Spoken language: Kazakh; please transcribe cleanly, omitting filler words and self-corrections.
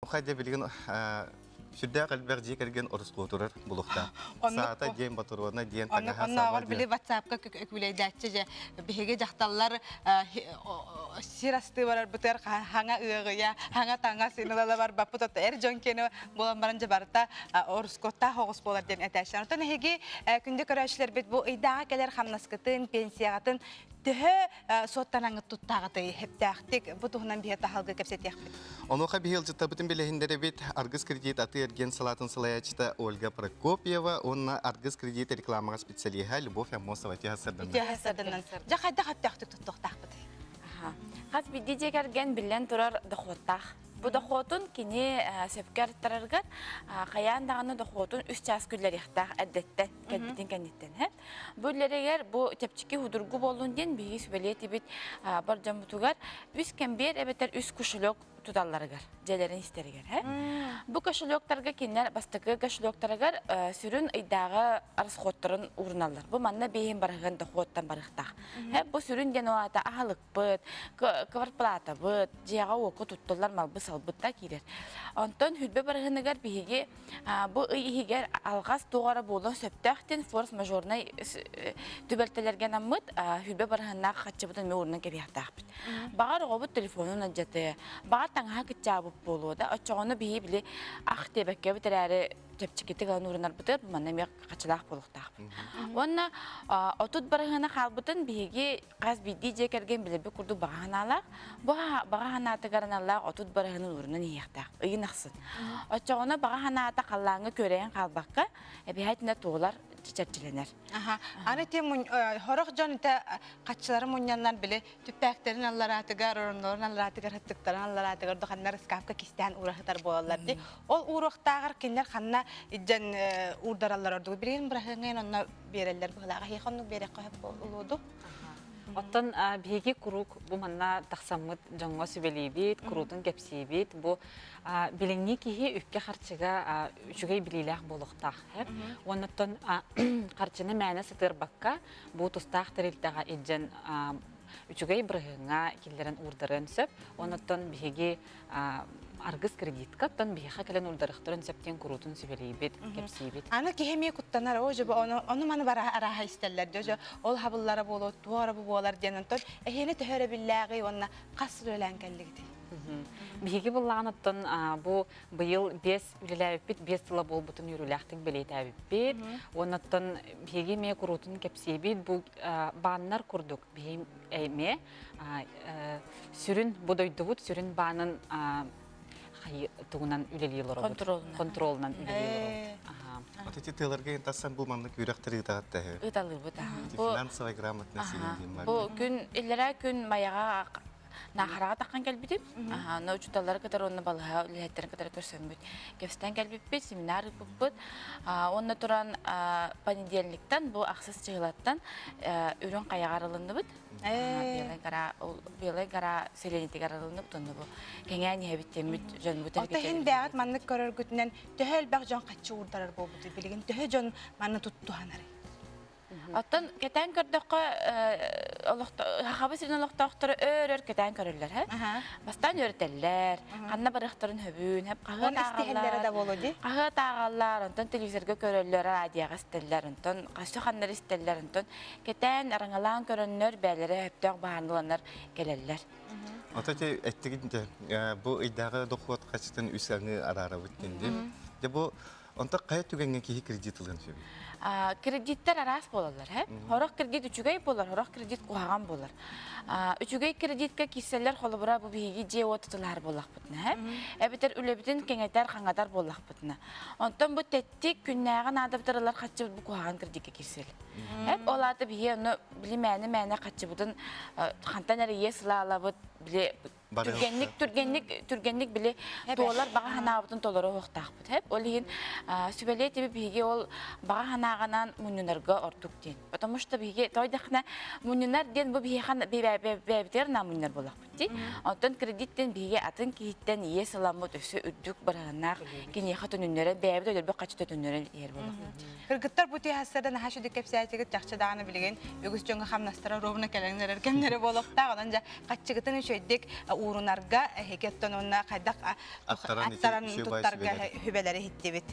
Хадя билген сүрдә калбер җи кергән орыслы турыр булыкта. Саата ден батырына ден тага Онногор били WhatsApp-ка көкүләйдәтче же биһиге жакталлар сирасты барар бутер хаңа ыгыя, хаңа таңа синелала бар бапыта эр жонкені болан барынча барта орыскотта хогыс болар ден әтәшән. Тон хеге күндә көрәшләр бит бу ыйдага келер хамнаскытын, пенсиягатын төһө соттанаңы туттагыты хептәхтик бу туһунан бия тахалга кепсетәх бит. Онуха бихил жытабытын билеһиндәре бит Аргыс кредит аты эрген салатын салаячта Ольга Прокопьева, онна Аргыс кредит рекламага специалиха Любовь Амосова тясырдан. Тясырдан. Жакайда хаттахтык туттактак бит. Аха. Хас бидиже керген билен турар дохоттах. Бу дохотун кини сөпкер тараргар каян даганы дохотун 3 час күлләр ихтах әдәттә кәдитен кәниттен һә. Бу ләрегәр бу тепчики худургу болун ден бигис белети бит бар жамутугар 3 кембер әбетер 3 кушылык туталларыгар, jellerin isteriger he. Bu кошелектарга кинер бастыкы кошелектарыгар сүрүн ыйдагы расходтарын урналар. Бу манна бейин барган доходтан барыктак. He бу сүрүн денуата ахалыкпыт, квартплата быт, жага оку туттулар малбы салбытта кирер. Антон хүлбе баргыныгар биге бу ыйгер алгас тугара болон сөптәхтен форс мажорнай түбелтелерге намыт хүлбе барганна хатчыбытын мөрнөн кебияктак бит. Багар гобут телефонун аҗаты, багар таңга китчабып болууда, очоғыны бейі біле ақ тебекке бітерәрі тепчикеті ғалын ұрынар бұтыр, бұманна меқ қачылақ болуқтақ. Онна отут барығына қалбытын бейге қаз бейді жекерген білебі күрді бағаналақ, бағанаты ғараналақ отут барығының ұрынын еқтақ, үйін ақсын. Очоғыны бағанаты қаллаңы көрейін қалбаққа, әбейәтіне туғылар чечерчиленер. Аны тем хорох жон ите качылары муньяннан биле түпәктерин алларатыгар, ороннорун алларатыгар, хыттыктарын алларатыгар доханнар скапка кистен урахтар болалар ди. Ол урактагар кинер ханна иҗен урдаралар орду бирен брахыңын онна берелер булага хихонну бере кайып болуду. Оттон биги курук бу манна тахсаммыт жоңго сүбелибит, курутун кепсибит, бу билиңни кихи үкке харчыга үчүгей билилах болуктак хеп. Оннотон харчыны мәне сытыр бакка бу тустак тирилтага иҗен үчүгей брыгыңа киллерен урдарын сөп, оннотон биги Аргыс кредитка тон биха келен урдарыктырын септен курутун сүбелибит, кепсибит. Аны кихеми куттанар о жеба оны маны бара араха истеллер жо ол хабыллары болот, туара бу болар денантон эхене төһөрө биллагы онна касыр өлән келлигди. Биги булланыттан бу быйыл 5 үлеләбит 5 сыла болбутун юрулактык белетәбит. Оннан биги ме курутун кепсибит бу баннар курдук биги эме сүрүн бодойдубут сүрүн банын тугунан үлелилер контролнан үлелилер. Вот эти телерге тасан бу мамлык юрактыры тагатта. Ыталыр бу та. Финансовая грамотность дим бар. Бу күн иллера күн маяга нахарага таккан келбитип, научуталар катар онна балга леттер катар көрсөнбүт. Кепстен келбиппит, семинар буппут. Онна туран понедельниктан бу аксыз чыгылаттан үрөн каягарылынды бит. Беле гара селенити гаралынды бутунду бу. Кеңен хебиттемит жөн бутер кетер. Отен бәгат манны көрөргүтүнөн төһөл баг жон качы урдарар болбуту билген төһө жон манны туттуганары. Оттон кетен көрдөккө хабы сирин олохтоктор өрөр кетен көрөлөр ха. Бастан өртеллер, канна барыктарын хөбүн, хеп кага тагылар да болоди. Кага тагалар, онтон телевизорга көрөлөр, радиога истеллер, онтон качы ханнар истеллер, онтон кетен араңалан көрөннөр бәлере хептөк баанланар келеллер. Отете эттигинде бу ыйдагы дохот качтын үсәңе арара бүткенде. Де бу онта кая түгәнгә кихи кредит алган сөйби. Кредиттер арас болалар, һә? Хорак кредит үчүгәй болар, хорак кредит куаган болар. Үчүгәй кредитка киселләр холыбыра бу биги же отытылар болак бутна, һә? Әбетер үлебитен кеңәйтәр хаңадар болак бутна. Онтон бу теттик күннәгән адыптыралар качы бу куаган кредитке кисел. Һәп олаты бие аны билемәне качы бутын хантанары есла бут биле түргенник биле доллар бага хана бутын толору хоктак бут, һәп? Олин сүбеле тиби биги ол бага нағанан муннунарга ордук ден. Потому что биге тойдахна муннунар ден бу бихан бебетер на муннар болак бити. Онтон кредиттен биге атын киттен ие саламут өсө үрдүк баранар кини хатын үннөрө бебет өдөрбө качты түннөрө ер болак. Кыргыттар бути хасардан хашу дикеп сәйтеге жакчы даганы билген өгүс жоңга хамнастара ровна келеңнер эркеннере болокта анан жа каччыгытын шөйдек урунарга хекеттон онна кайдак Аттаран аттаран туттарга хүбелери хиттебит.